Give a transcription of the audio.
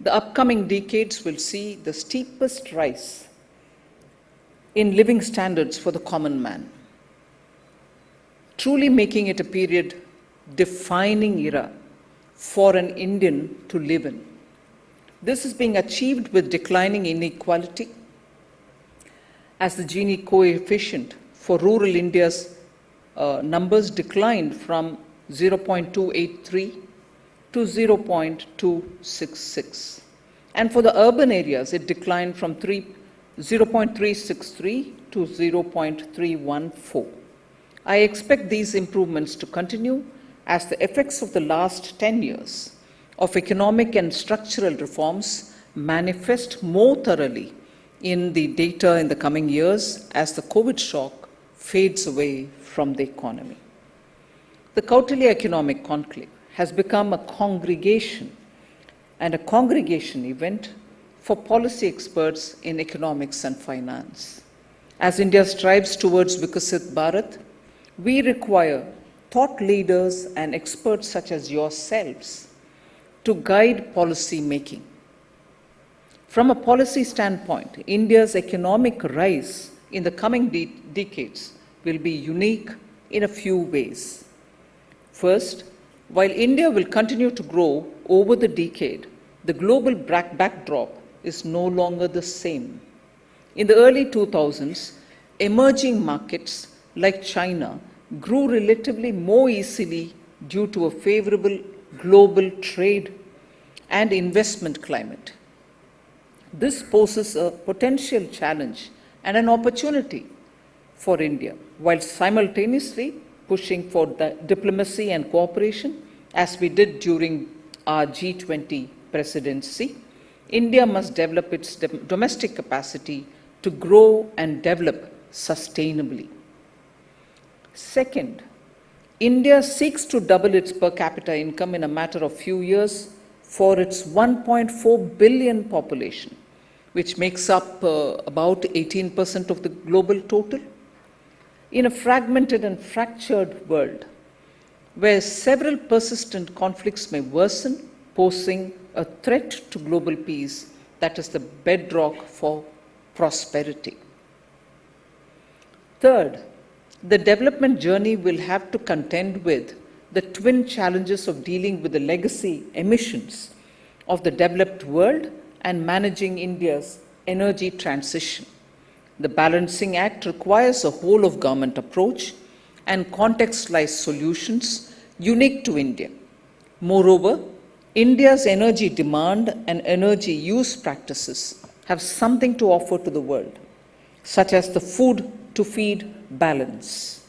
The upcoming decades will see the steepest rise in living standards for the common man, truly making it a period-defining era for an Indian to live in. This is being achieved with declining inequality, as the Gini coefficient for rural India's numbers declined from 0.283 to 0.266. And for the urban areas, it declined from 0.363 to 0.314. I expect these improvements to continue as the effects of the last 10 years of economic and structural reforms manifest more thoroughly in the data in the coming years as the COVID shock fades away from the economy. The Kautilya Conclave has become a congregation and a congregation event for policy experts in economics and finance. As India strives towards Viksit Bharat, we require thought leaders and experts such as yourselves to guide policy making. From a policy standpoint, India's economic rise in the coming decades will be unique in a few ways. First, while India will continue to grow over the decade, the global backdrop is no longer the same. In the early 2000s, emerging markets like China grew relatively more easily due to a favorable global trade and investment climate. This poses a potential challenge and an opportunity for India, while simultaneously pushing for diplomacy and cooperation, as we did during our G20 presidency. India must develop its domestic capacity to grow and develop sustainably. Second, India seeks to double its per capita income in a matter of few years for its 1.4 billion population, which makes up about 18% of the global total. In a fragmented and fractured world, where several persistent conflicts may worsen, posing a threat to global peace that is the bedrock for prosperity. Third, the development journey will have to contend with the twin challenges of dealing with the legacy emissions of the developed world and managing India's energy transition. The balancing act requires a whole-of-government approach and contextualized solutions unique to India. Moreover, India's energy demand and energy use practices have something to offer to the world, such as the food to feed balance.